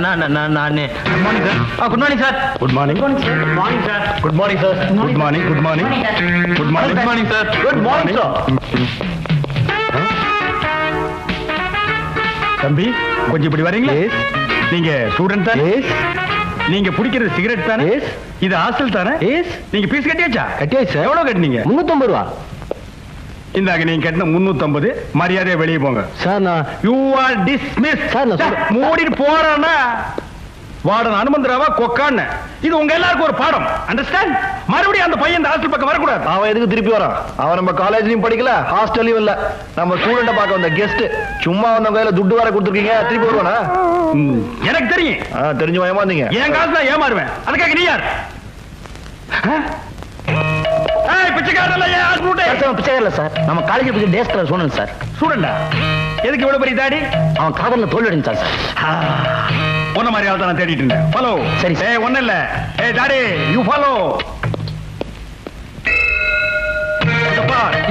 Good morning sir. Good morning. Good morning sir. Good morning sir. Good morning. Good morning. Good morning. Good morning sir. Good morning sir. தம்பி கொஞ்சம் இப்படி வரீங்களா? நீங்க student தானே? நீங்க பிடிக்கிறது சிகரெட் தானே? இது ஹாஸ்டல் தானே? நீங்க பீஸ் கட்டியாச்சா? கட்டியாச்சு. எவ்வளவு கட்டினீங்க? 350 ரூபா. இந்தாங்க நீங்க கட்டின 350. மரியாதையா வெளியே போங்க. சார் நான் யூ ஆர் டிஸ்மிஸ். சார் மூடிட்டு போறேன்னா வார்டன் அனுமந்தராவா கொக்கான்னு இது உங்க எல்லாருக்கும் ஒரு பாடம். அண்டர்ஸ்டாண்ட்? மறுபடியும் அந்த பையன் இந்த ஹாஸ்டல் பக்கம் வரக்கூடாது. அவன் எதுக்கு திருப்பி வரான்? அவன் நம்ம காலேஜ்லயும் படிக்கல, ஹாஸ்டல்லையும் இல்ல. நம்ம ஸ்டூடெண்ட பார்க்க வந்த கெஸ்ட். சும்மா வந்த கையில துட்டு வர கொடுத்துருக்கீங்க, திருப்பி வருவானா? எனக்கு தெரியும். தெரிஞ்சு ஏமாந்தீங்க. என் காசு தான் ஏமாறுவேன். அதுக்காக நீ யார்? நம்ம காலேஜ் பத்தி டேஸ் கலர் சொன்னேன் சார். ஸ்டூடெண்டா? எதுக்கு இவ்வளவு பெரிய தாடி? அவன் காதல்ல தோல்வி அடைஞ்சான் சார். ஒன்ன மாதிரி ஆள் தான் தேடிட்டு இருந்தேன். ஃபாலோ. சரி சார். ஒண்ணு இல்ல. தாடி யூ ஃபாலோ.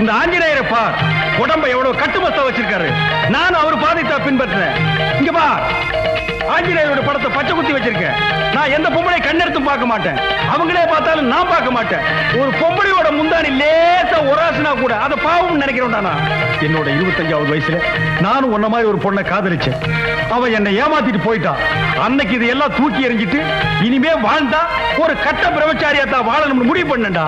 இந்த ஆஞ்சநேயரை பார், உடம்ப எவ்வளவு கட்டுமஸ்தா வச்சிருக்காரு. நானும் அவர் பாதைத்தா பின்பற்றுறேன். இங்க பார், ஆஞ்சநேயரோட படத்தை பச்சை குத்தி வச்சிருக்கேன். நான் எந்த பொம்பளை கண்ணெடுத்து பார்க்க மாட்டேன். அவங்களே பார்த்தாலும் நான் பார்க்க மாட்டேன். ஒரு பொம்பளையோட முந்தானி லேசா ஒராசுனா கூட அதை பாவம் நினைக்கிறேன். என்னோட 25வது வயசுல நானும் உன்ன மாதிரி ஒரு பொண்ணை காதலிச்சேன். அவ என்னை ஏமாத்திட்டு போயிட்டான். அன்னைக்கு இதையெல்லாம் தூக்கி எறிஞ்சிட்டு இனிமே வாழ்ந்தா ஒரு கட்ட பிரம்மச்சாரியா தான் வாழணும்னு முடிவு பண்ணேன்டா.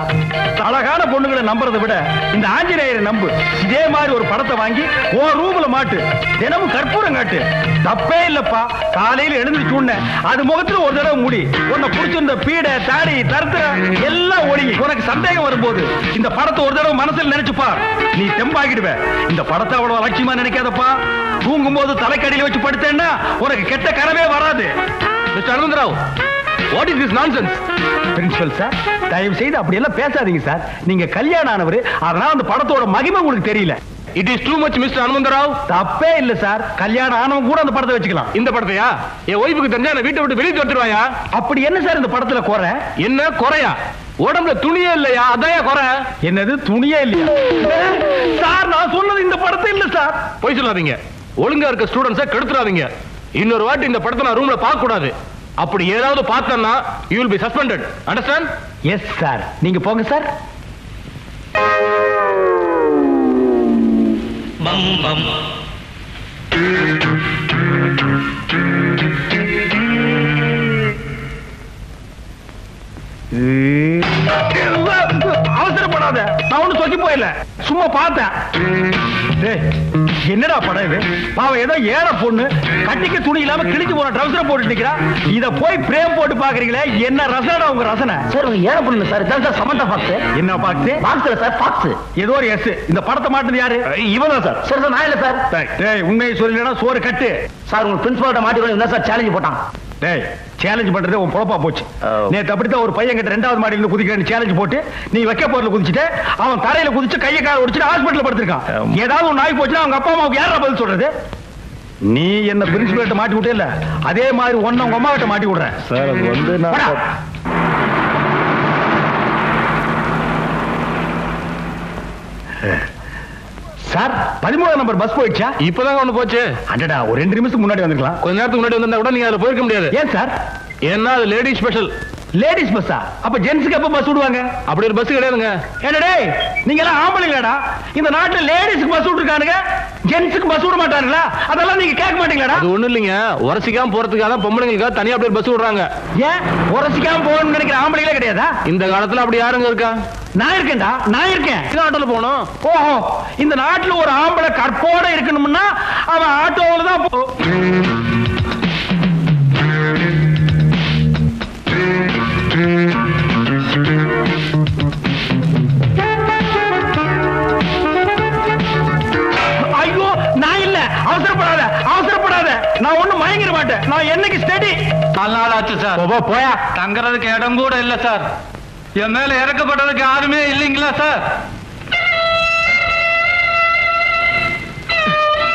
அழகான பொண்ணுகளை நம்புறதை விட இந்த ஆஞ்சநேயரை நம்பு. இதே மாதிரி ஒரு படத்தை வாங்கி உன் ரூம்ல மாட்டு. தினமும் கற்பூரம் காட்டு. தப்பே இல்லப்பா. காலையில எழுந்துச்சு உடனே அது முகத்துல ஒரு தடவை முடி. உன்னை புடிச்சிருந்த பீடை தாடி தருத்திர எல்லாம் ஒழுங்கி. உனக்கு சந்தேகம் வரும்போது இந்த படத்தை ஒரு தடவை மனசுல நினைச்சுப்பா. நீ தெம்பாகிடுவ. இந்த படத்தை அவ்வளவு அலட்சியமா நினைக்காதப்பா. தூங்கும் போது தலைக்கடியில வச்சு படுத்தேன்னா உனக்கு கெட்ட கனவே வராது. Mister Anantharao, what is this nonsense? Principal sir, தயவு செய்து அப்படி எல்லாம் பேசாதீங்க சார். நீங்க கல்யாணம் ஆனவர், அதனால அந்த படத்தோட மகிமை உங்களுக்கு தெரியல. It is too much mister Hanumantharao. தப்பே இல்ல சார். கல்யாணம் ஆனவங்க கூட அந்த படத்தை வச்சுக்கலாம். இந்த படத்தையா? என் ஒய்ஃபுக்கு தெரிஞ்சா நான் வீட்டை விட்டு வெளியே வந்துருவாயா? அப்படி என்ன சார் இந்த படத்துல குறை? என்ன குறையா? உடம்புல துணியே இல்லையா? அதான் குறை. என்னது துணியே இல்லையா? சார் நான் சொன்னது இந்த படத்தை இல்ல சார். போய் சொல்லாதீங்க. ஒழுங்கா இருக்க ஸ்டூடெண்ட்ஸை கெடுத்துறாதீங்க. இன்னொரு வாட்டி இந்த படத்தை நான் ரூம்ல பார்க்க கூடாது. அப்படி ஏதாவது பார்த்தேன்னா you will be suspended. Understand? Yes sir. நீங்க போங்க சார். பம் பம். அவசரப்படாத. நான் ஒண்ணு சொல்லி போயில, சும்மா பார்த்தேன். என்னடா படம் இது? பாவம் ஏதோ ஏழை பொண்ணு கட்டிக்க துணி இல்லாம கிழிச்சு போன ட்ரவுசர் போட்டு நிக்கிறா. இத போய் பிரேம் போட்டு பாக்குறீங்களே, என்ன ரசனடா உங்க ரசனை? சார் உங்க ஏழை பொண்ணு சார். இதான் சார் சமந்தா பாக்ஸ். என்ன பாக்ஸ்? பாக்ஸ்ல சார் பாக்ஸ். ஏதோ ஒரு எஸ். இந்த படத்தை மாட்டுது யாரு? இவன் சார். சார் நான் இல்ல சார். டேய் உண்மையை சொல்லலனா சோறு கட்டு. சார் உங்க பிரின்சிபல்ட்ட மாட்டிட்டு என்ன சார் சேலஞ்ச் போட்டான்? டேய் சேலஞ்ச் பண்றதே உன் பொழப்பா போச்சு. நேத்து அப்படித்தான் ஒரு பையன் கிட்ட 2வது மாடியில குதிக்கிறேன்னு சேலஞ்ச் போட்டு நீ வைக்க போர்ல குதிச்சுட்டு அவன் தரையில குதிச்சு கையை கால ஒடிச்சிட்டு ஹாஸ்பிடல்ல படுத்திருக்கான். ஏதாவது ஒரு நாய் போச்சுன்னா அவங்க அப்பா அம்மாவுக்கு யாரா பதில் சொல்றது? நீ என்ன பிரின்சிபல்ட்ட மாட்டி விட்டே இல்ல, அதே மாதிரி ஒன்னு உங்க அம்மா கிட்ட மாட்டி விடுறேன். சார் அது வந்து சார் 13 நம்பர் பஸ் போயிடுச்சா? இப்பதான் ஒண்ணு போச்சு. அடடா ஒரு 2 நிமிஷத்துக்கு முன்னாடி வந்துக்கலாம். கொஞ்ச நேரத்துக்கு முன்னாடி வந்தா கூட நீங்க அதுல போயிருக்க முடியாது. ஏன் சார்? ஏன்னா அது லேடிஸ் ஸ்பெஷல். லேடிஸ் பஸ்ஸா? அப்ப ஜென்ஸ்க்கு எப்ப பஸ் விடுவாங்க? அப்படி ஒரு பஸ் கிடையாதுங்க. என்னடே நீங்க எல்லாம் ஆம்பளைங்களாடா? இந்த நாட்டுல லேடிஸ்க்கு பஸ் விட்டுருக்கானுங்க, ஜென்ஸ்க்கு பஸ் விட மாட்டாங்களா? அதெல்லாம் நீங்க கேட்க மாட்டீங்களாடா? அது ஒண்ணு இல்லைங்க, உரசிக்காம போறதுக்காக தான் பொம்பளைங்களுக்கு தனியா அப்படியே பஸ் விடுறாங்க. ஏன் உரசிக்காம போகணும்னு நினைக்கிற ஆம்பளைங்களே கிடையாதா இந்த காலத்துல? அப்படி யாருங்க இருக்கா? நான் இருக்கேன்டா, நான் இருக்கேன். ஆட்டோல போகணும். ஓஹோ, இந்த நாட்டுல ஒரு ஆம்பளை கற்போட இருக்கணும்னா அவன் ஆட்டோல தான் போ. ஐயோ நான் இல்ல. அவசரப்படாத அவசரப்படாத. நான் ஒண்ணும் மயங்கிட மாட்டேன். நான் என்னைக்கு ஸ்டடி. 4 நாள் ஆச்சு சார். போயா. தங்கறதுக்கு இடம் கூட இல்ல சார். என் மேல இறக்கப்பட்டதுக்கு யாருமே இல்லைங்களா சார்?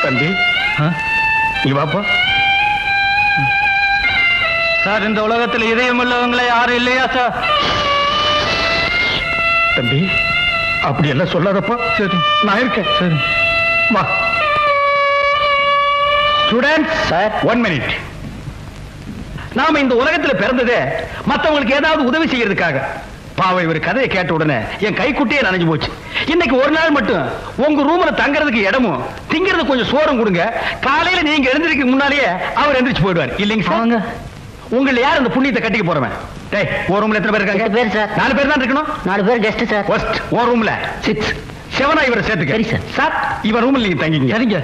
தம்பி நீ வாப்பா. சார் இந்த உலகத்தில் இதயம் உள்ளவங்களே யாரும் இல்லையா சார்? தம்பி அப்படி எல்லாம் சொல்லாதப்பா. சரி நான் இருக்கேன். சரி வா. Students sir 1 minute. நாம இந்த உலகத்துல பிறந்ததே மத்தவங்களுக்கு ஏதாவது உதவி செய்யறதுக்காக. பாவை ஒரு கதையை கேட்ட உடனே என் கைக்குட்டியே நனைஞ்சு போச்சு. இன்னைக்கு ஒரு நாள் மட்டும் உங்க ரூம்ல தங்கறதுக்கு இடமும் திங்கிறது கொஞ்சம் சோறும் கொடுங்க. காலையில நீங்க எழுந்திருக்க முன்னாலேயே அவர் எந்திரிச்சு போயிடுவார். இல்லைங்க சார்? உங்களை யார் அந்த புண்ணியத்தை கட்டிக்க போறவன்? டேய், ஒரு ரூம்ல எத்தனை பேர் இருக்காங்க? 8 பேர் சார். 4 பேர் தான் இருக்கணும். 4 பேர் கெஸ்ட் சார். ஃபர்ஸ்ட் ஒரு ரூம்ல 6. 7 இவரை சேர்த்துக்க. சரி சார். சார், இவன் ரூம்ல நீங்க தங்கிங்க. சரிங்க.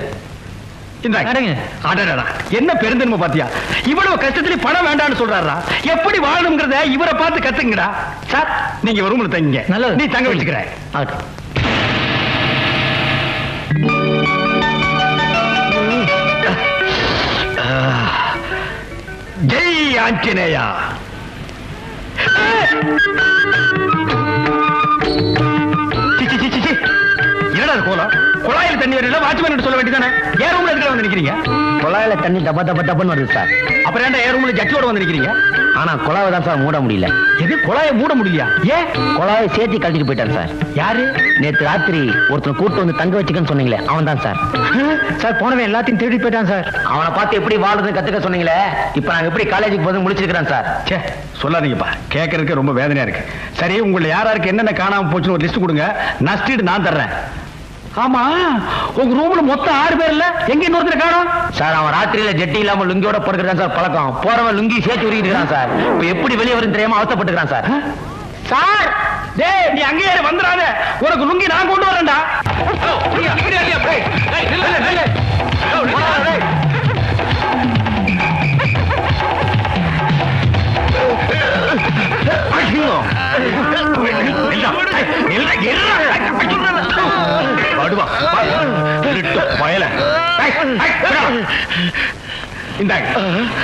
என்ன பெருந்தன்மை பாத்தியா? இவ்வளவு கஷ்டத்துல பணம் வேண்டாம்னு சொல்றாரா? எப்படி வாழணும்ங்கறத இவரை பார்த்து கத்துங்கடா. சார், நீங்க ஒரு ரூம்ல தங்கிங்க. நல்லது, நீ தங்க வச்சுக்கிற. ஜெய் ஆஞ்சநேயா. என்னடா கோலம்? குழாயில தண்ணி வரல, வாட்ச்மேன் சொல்ல வேண்டியதானே? ஏன் ரூம்ல எதுக்கு வந்து நிக்கிறீங்க? குழாயில தண்ணி டப்பா டப்பா டப்பான்னு வருது சார். அப்புறம் ஏன்டா ஏன் ரூம்ல ஜட்டியோட வந்து நிக்கிறீங்க? ஆனா குழாவை தான் சார் மூட முடியல. எது, குழாயை மூட முடியலையா? ஏன்? குழாவை சேர்த்து கழட்டிட்டு போயிட்டான் சார். யாரு? நேத்து ராத்திரி ஒருத்தர் கூட்டு வந்து தங்க வச்சுக்கன்னு சொன்னீங்களே, அவன் தான் சார். சார், போனவன் எல்லாத்தையும் தேடி போயிட்டான் சார். அவனை பார்த்து எப்படி வாழ்றதுன்னு கத்துக்க சொன்னீங்களே, இப்ப நாங்க எப்படி காலேஜுக்கு போது முடிச்சிருக்கிறேன் சார். சே, சொல்லாதீங்கப்பா, கேட்கறதுக்கு ரொம்ப வேதனையா இருக்கு. சரி, உங்களை யாராருக்கு என்னென்ன காணாம போச்சுன்னு ஒரு லிஸ்ட் கொடுங்க, நஷ்டீடு நான் தர்றேன். ஆமா, உங்க ரூம்ல மொத்தம் 6 பேர் இல்ல, எங்க இன்னொருத்தர் காணோம்? சார், அவன் ராத்திரியில ஜெட்டி இல்லாம லுங்கியோட படுக்கிறான் சார். பழக்கம் போறவன் லுங்கி சேர்த்து உருகிட்டு சார். இப்ப எப்படி வெளியே வரும் தெரியாம அவசப்பட்டுக்கிறான் சார். சார், டேய், நீ அங்கேயே வந்துடாத, உனக்கு லுங்கி நான் கொண்டு வரேன்டா.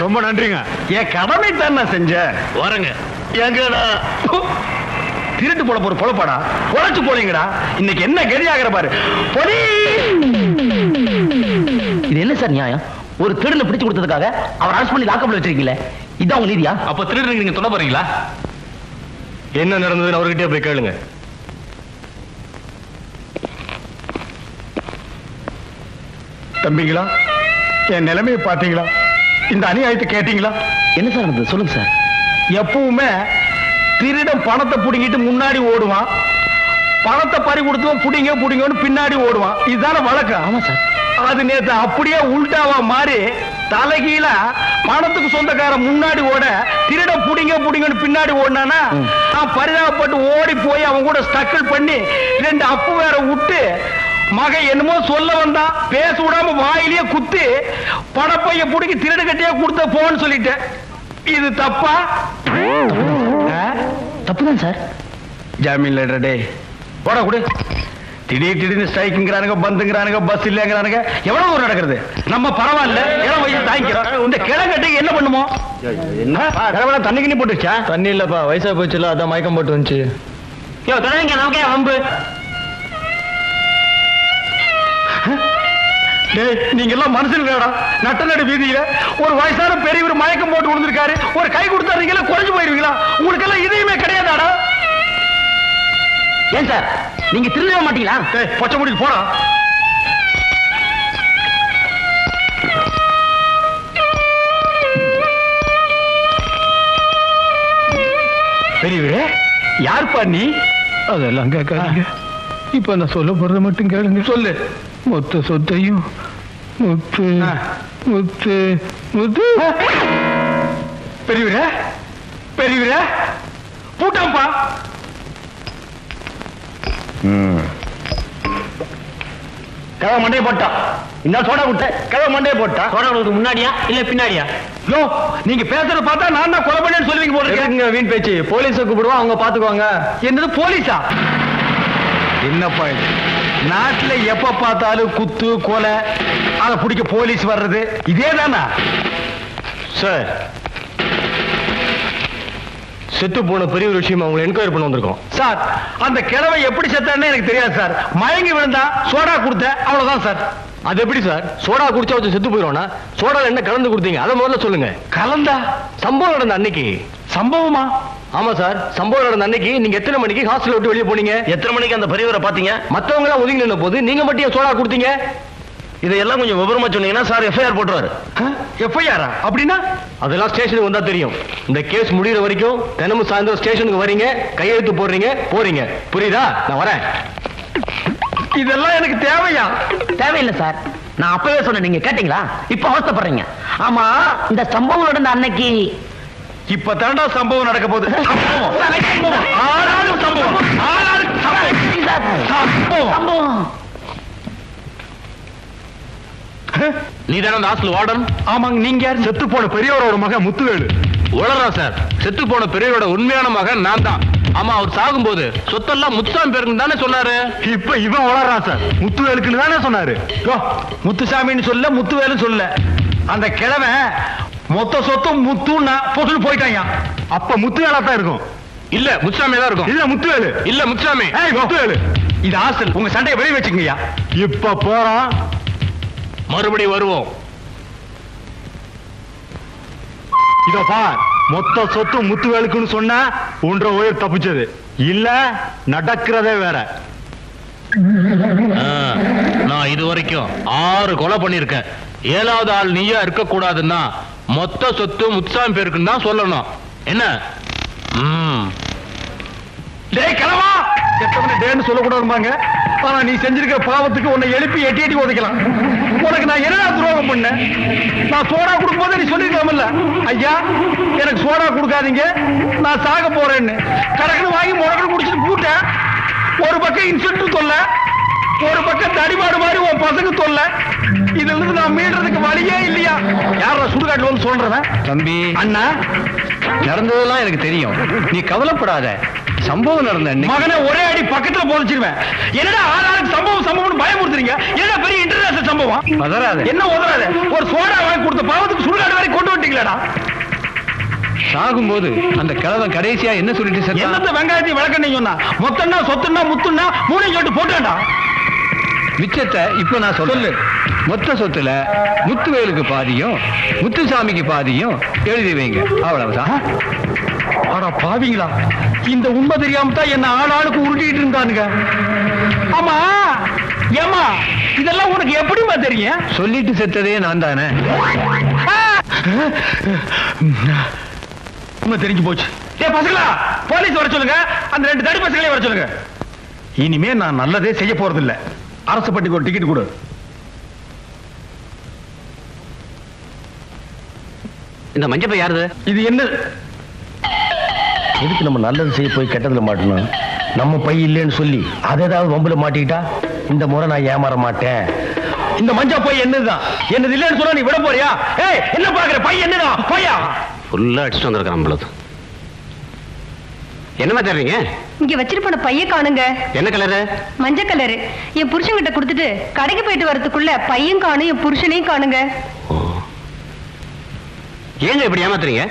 ரொம்ப நன்றிங்க. என் கடமை தான் நான் செஞ்சேன். வரங்க. எங்கடா திருட்டு போல போற பொழப்பாடா? உழைச்சு போறீங்கடா. இன்னைக்கு என்ன கெதியாகிற பாரு. பொடி. இது என்ன சார் நியாயம்? ஒரு திருடனை பிடிச்சு கொடுத்ததுக்காக அவர் அரெஸ்ட் பண்ணி லாக்கப்ல வச்சிருக்கீங்களே, இதான் உங்க நீதியா? அப்ப திருடனுக்கு நீங்க சொல்ல போறீங்களா? என்ன நடந்ததுன்னு அவர்கிட்டயே போய் கேளுங்க. தம்பிங்களா, என் நிலைமையை பாத்தீங்களா? இந்த அநியாயத்தை கேட்டீங்களா? என்ன சார் நடந்தது சொல்லுங்க சார். எப்பவுமே திருடன் பணத்தை புடிங்கிட்டு முன்னாடி ஓடுவான், பணத்தை பறி கொடுத்தவன் புடிங்க புடிங்கன்னு பின்னாடி ஓடுவான். இதுதானே வழக்கம். ஆமா சார். அது நேத்து அப்படியே உல்டாவா மாறி தலைகீழ பணத்துக்கு சொந்தக்காரன் முன்னாடி ஓட, திருட புடிங்க புடிங்கன்னு பின்னாடி ஓடினானா, நான் பரிதாபப்பட்டு ஓடி போய் அவன் கூட ஸ்டக்கிள் பண்ணி 2 அப்பு வேற விட்டு, மகன் என்னமோ சொல்ல வந்தான், பேச விடாம வாயிலேயே குத்தி பணப்பைய புடிக்கி திருடு கட்டியே கொடுத்த போன்னு சொல்லிட்டேன். இது தப்பா? தப்புதான் சார். ஜாமீன் லெட்டர் டே போட கொடு. திடீர்னு ஸ்ட்ரைக்குங்கிறானுங்க, பந்துங்கிறானுங்க, பஸ் இல்லங்கிறானுங்க. எவ்வளவு ஒரு நடக்கிறது? நம்ம பரவாயில்ல, இளம் வயசு தாங்கிக்கிறோம். இந்த கிழங்கட்டுக்கு என்ன பண்ணுமோ? தண்ணி கிண்ணி போட்டுச்சா? தண்ணி இல்லப்பா, வயசா போச்சுல, அதான் மயக்கம் போட்டு வந்துச்சு. நமக்கே வம்பு. நீங்க எல்லாம் மனுஷனுங்கடா. நட்டநடு வீதியில ஒரு வயசான பெரியவர் மயக்கம் போட்டு விழுந்திருக்காரு, ஒரு கை கொடுத்தாருங்களா குறைஞ்சு போயிருவீங்களா? உங்களுக்கு எல்லாம் இதையுமே கிடையாதாடா? ஏன் சார், நீங்க திருடவே மாட்டீங்களா? பச்சை முடிக்கு போடா. பெரியவரே, யார்ப்பா நீ? அதெல்லாம் கேட்காதீங்க, இப்ப நான் சொல்ல போறத மட்டும் கேளுங்க. சொல்லு. மொத்த சொத்தையும் முத்து முத்து முத்து. பெரியவரே, பெரியவரே, பூட்டாம்பா. கதை மண்டையை போட்டா. இந்த சோடா விட்ட கதை மண்டையை போட்டா. சோடா கொடுத்து முன்னாடியா இல்ல பின்னாடியா? யோ, நீங்க பேசுறத பார்த்தா நான் தான் கொலை பண்ணேன்னு சொல்லுவீங்க போல இருக்கு. வீண் பேச்சு. போலீஸை கூப்பிடுவோம், அவங்க பாத்துக்குவாங்க. என்னது போலீஸா? என்னப்பா இது? நாட்டுல எப்ப பார்த்தாலும் குத்து கொலை, அதை பிடிக்க போலீஸ் வர்றது இதே தானா சார்? செத்து போன பெரிய ஒரு விஷயம் அவங்களை என்கொயரி பண்ண வந்திருக்கோம் சார். அந்த கிழவை எப்படி செத்தான்னு எனக்கு தெரியாது சார். மயங்கி விழுந்தா சோடா கொடுத்த, அவ்வளவுதான் சார். அது எப்படி சார்? சோடா குடிச்சா வச்சு செத்து போயிடும்னா சோடால என்ன கலந்து கொடுத்தீங்க அதை முதல்ல சொல்லுங்க. கலந்தா? சம்பவம் நடந்த அன்னைக்கு. சம்பவமா? ஆமா சார், சம்பவம் நடந்த அன்னைக்கு நீங்க எத்தனை மணிக்கு ஹாஸ்டல் விட்டு வெளியே போனீங்க? எத்தனை மணிக்கு அந்த பெரியவரை பாத்தீங்க? மத்தவங்க எல்லாம் ஒதுங்கி நின்ன போது நீங்க மட்டும் ஏன் சோடா கொடுத்தீங்க? இதையெல்லாம் கொஞ்சம் விவரமா சொன்னீங்கன்னா சார் எஃப்ஐஆர் போட்டுருவாரு. எஃப்ஐஆரா அப்படின்னா? அதெல்லாம் ஸ்டேஷனுக்கு வந்தா தெரியும். இந்த கேஸ் முடிகிற வரைக்கும் தினமும் சாயந்தரம் ஸ்டேஷனுக்கு வரீங்க, கையெழுத்து போடுறீங்க, போறீங்க. புரியுதா? நான் வரேன். இதெல்லாம் எனக்கு தேவையா? தேவையில்லை சார். நான் அப்பவே சொன்னேன், நீங்க கேட்டீங்களா? இப்ப அவஸ்தைப்படுறீங்க. ஆமா, இந்த சம்பவம் நடந்த அன்னைக்கு இப்ப தாண்டா சம்பவம் நடக்க போகுது. ஆளாளுக்கு சம்பவம். நீ தானே அந்த ஹாஸ்டல் வார்டன்? ஆமாங்க. நீங்க யார்? செத்து போன பெரியவரோட மகன் முத்துவேலு. உளறா சார். செத்து போன பெரியவரோட உண்மையான மகன் நான் தான். ஆமா, அவர் சாகும்போது சொத்தெல்லாம் முத்துசாமி பேருக்கு தானே சொன்னாரு. இப்ப இவன் வளர்றான் சார். முத்துவேலுக்குன்னு தானே சொன்னாரு. முத்துசாமின்னு சொல்ல, முத்துவேலு சொல்ல. அந்த கிழமை மொத்த சொத்தும் முத்துன்னா பொசுன்னு போயிட்டாங்க. அப்ப முத்துவேலா தான் இருக்கும். இல்ல முத்துசாமி தான் இருக்கும். இல்ல முத்துவேலு. இல்ல முத்துசாமி. முத்துவேலு. இது ஹாஸ்டல். உங்க சண்டையை வெளியே வச்சுக்கங்கய்யா. இப்ப போறோம், மறுபடியும் வருவோம். இதோ பார், மொத்த சொத்து முத்துவேலுக்குன்னு சொன்னா ஒன்ற உயிர் தப்பிச்சது. இல்ல நடக்கிறதே வேற. நான் இது வரைக்கும் 6 கொலை பண்ணிருக்கேன். 7வது ஆள் நீயா இருக்க கூடாதுன்னா மொத்த சொத்து முத்துசாமி பேருக்குன்னு தான் சொல்லணும். என்ன? டேய் கிழவா, செத்தவன டேன்னு சொல்லக்கூடாதுமாங்க. ஆனா நீ செஞ்சிருக்கிற பாவத்துக்கு உன்னை எழுப்பி எட்டி எட்டி உதைக்கலாம். உனக்கு நான் என்னடா துரோகம் பண்ணேன்? நான் சோடா கொடுக்கும் போது நீ சொல்லிருக்கலாம்ல, ஐயா எனக்கு சோடா கொடுக்காதீங்க, நான் சாக போறேன்னு. கடற்கரை வாங்கி முடக்கணும் குடிச்சிட்டு போட்டேன். ஒரு பக்கம் இன்ஸ்பெக்டர் தொல்ல, ஒரு பக்கம் தடிமாடு மாதிரி உன் பசங்க தொல்ல. இதுல இருந்து நான் மீடுறதுக்கு வழியே இல்லையா? யாரா சுடுகாட்டுல வந்து சொல்றவன்? தம்பி, அண்ணா, நடந்ததெல்லாம் எனக்கு தெரியும். நீ கவலைப்படாத. சம்பவம் நடந்த மகனை ஒரே அடி பக்கத்துல போதிச்சிருவேன். என்னடா ஆளாளுக்கு சம்பவம் சம்பவம் பயமுறுத்துறீங்க? என்ன பெரிய இன்டர்நேஷனல் சம்பவம்? பதறாத. என்ன உதறாத? ஒரு சோடா வாங்கி கொடுத்த பாவத்துக்கு சுடுகாடு வரை கொண்டு வந்துட்டீங்களா? சாகும்போது அந்த கிழவன் கடைசியா என்ன சொல்லிட்டு செத்தான்? என்னத்த வெங்காயத்தை விளக்கணும் சொன்னா? மொத்தம்னா சொத்துன்னா முத்துன்னா மூணையும் சொல்லிட்டு போட்டாண்டா. மிச்சத்தை இப்ப நான் சொல்லு. மொத்த சொத்துல முத்துவேலுக்கு பாதியும் முத்துசாமிக்கு பாதியும் எழுதி வைங்க. அவ்வளவுதான். ஆனா பாவீங்களா, இந்த உண்மை தெரியாம தான் என்ன ஆளாளுக்கு உருட்டிட்டு இருந்தானுங்க. ஆமா ஏமா, இதெல்லாம் உனக்கு எப்படிமா தெரியும்? சொல்லிட்டு செத்ததே நான் தானே. உண்மை தெரிஞ்சு போச்சு. ஏ பசங்களா, போலீஸ் வர சொல்லுங்க. அந்த 2 தடி பசங்களே வர சொல்லுங்க. இனிமே நான் நல்லதே செய்ய போறது இல்ல. அரசு பட்டிக்கு ஒரு டிக்கெட் கொடு. இந்த மஞ்சப்பை யாருது? இது என்ன? எதுக்கு நம்ம நல்லது செய்ய போய் கெட்டதுல மாட்டணும்? நம்ம பை இல்லைன்னு சொல்லி அதை ஏதாவது வம்புல மாட்டிக்கிட்டா இந்த முறை நான் ஏமாற மாட்டேன். இந்த மஞ்சா பை என்னதுதான்? என்னது இல்லைன்னு சொன்னா நீ விட போறியா? ஏய், என்ன பாக்குற? பை என்னதான்? பையா ஃபுல்லா அடிச்சுட்டு வந்திருக்கான் பொழுது. என்னமா தேடுறீங்க? இங்க வச்சிட்டு போன பைய காணுங்க. என்ன கலரு? மஞ்சள் கலரு. என் புருஷன் கிட்ட கொடுத்துட்டு கடைக்கு போயிட்டு வரதுக்குள்ள பையன் காணும், என் புருஷனையும் காணுங்க. ஏங்க இப்படி ஏமாத்துறீங்க?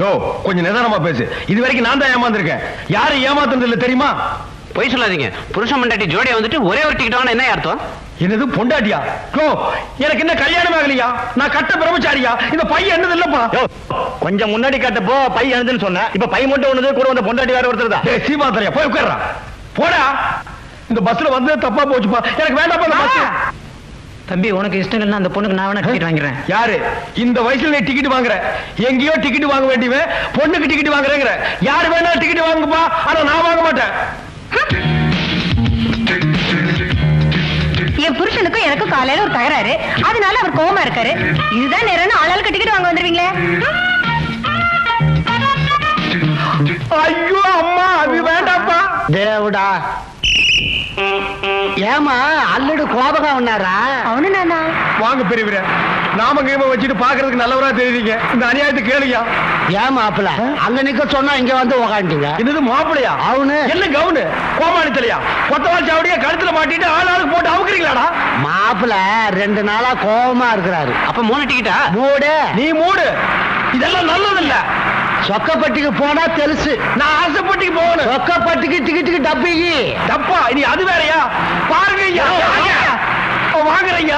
யோ, கொஞ்சம் நிதானமா பேசு. இது வரைக்கும் நான் தான் ஏமாந்துருக்கேன். யாரும் ஏமாத்துறது இல்ல தெரியுமா? பொய் சொல்லாதீங்க. புருஷன் மண்டாட்டி ஜோடியா வந்துட்டு ஒரே ஒரு டிக்கெட் வாங்கினா என்ன அர்த்தம்? என்னது பொண்டாட்டியா? எனக்கு என்ன கல்யாணம் ஆகலையா? நான் கட்ட பிரம்மச்சாரியா? இந்த பையன் என்னது இல்லப்பா. கொஞ்சம் முன்னாடி கட்டப்போ பை எழுதுன்னு சொன்ன. இப்ப பை மட்டும் ஒண்ணுது, கூட வந்த பொண்டாட்டி வேற ஒருத்தர் தான். சீமாத்தரையா, போய் உட்கார்றா. போடா. இந்த பஸ்ல வந்து தப்பா போச்சுப்பா. எனக்கு வேண்டாம். தம்பி, உனக்கு இஷ்டம் இல்லைன்னா அந்த பொண்ணுக்கு நான் வேணா டிக்கெட் வாங்கிறேன். யாரு இந்த வயசுல நீ டிக்கெட் வாங்குற? எங்கேயோ டிக்கெட் வாங்க வேண்டியவன் பொண்ணுக்கு டிக்கெட் வாங்குறேங்கிற. யாரு வேணா டிக்கெட் வாங்குப்பா, ஆனா நான் வாங்க மாட்டேன். என் புருஷனுக்கும் எனக்கும் காலையில ஒரு தகராறு, அதனால அவர் கோவமா இருக்காரு. இதுதான் நேரம் ஆளாளுக்கு டிக்கெட் வாங்க வந்துருவீங்களே. ஐயோ அம்மா, அது வேண்டாப்பா. தேவடா, ஏமா அல்லடு கோபகா உன்னாரா? அவனு நானா? வாங்க பெரியவரே, நாம கைம வச்சுட்டு பாக்குறதுக்கு நல்லவரா தெரியுங்க. இந்த அநியாயத்தை கேளுயா. ஏன் மாப்பிள அங்க நிக்க சொன்னா இங்க வந்து உக்காந்துங்க? என்னது மாப்பிளையா? அவனு என்ன கவுனு? கோமாளி தலையா? கொத்தவால் சாவடியா கழுத்துல மாட்டிட்டு ஆளாளுக்கு போட்டு அவுக்குறீங்களாடா? மாப்பிள 2 நாளா கோபமா இருக்கிறாரு. அப்ப 3 டிக்கெட்டா? மூடு. நீ மூடு. இதெல்லாம் நல்லது இல்ல. சொக்கப்பட்டிக்கு போனா தெலுசு. நான் ஆசைப்பட்டிக்கு போகணும். சொக்கப்பட்டிக்கு டிக்கெட்டுக்கு டப்பிக்கு தப்பா இனி அது வேறயா? பாருங்க ஐயா, வாங்குறீங்க.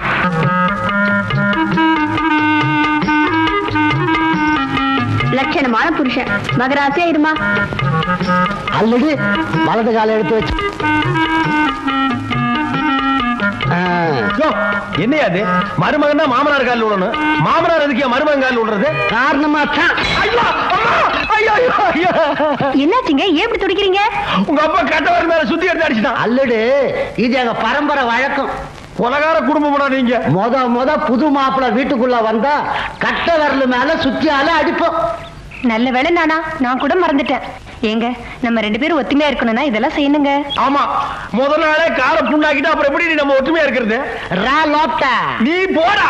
லட்சணமான புருஷன், மகராசியா இருமா. அல்லது வலது கால எடுத்து வச்சு என்னையா அது? மருமகன் தான் மாமனார் காலில் விடணும். மாமனார் எதுக்கு மருமகன் காலில் விடுறது? காரணமா தான். ஐயோ அம்மா! ஐயோ ஐயோ ஐயோ! என்னாச்சுங்க ஏன் இப்படி துடிக்கிறீங்க? உங்க அப்பா கட்டவர் மேல சுத்தி எடுத்து அடிச்சுட்டான். அல்லடு இது எங்க பரம்பரை வழக்கம். கொலகார குடும்பம்டா நீங்க. முத புது மாப்பிள்ளை வீட்டுக்குள்ள வந்தா கட்ட விரல் மேல சுத்தியால அடிப்போம். நல்ல வேளை நானா, நான் கூட மறந்துட்டேன். ஏங்க நம்ம 2 பேரும் ஒத்துமையா இருக்கணும்னா இதெல்லாம் செய்யணுங்க. ஆமா, முதல் நாளே காரை புண்ணாக்கிட்டு அப்புறம் எப்படி நம்ம ஒற்றுமையா இருக்கிறது? ரா லோப்டா நீ போடா.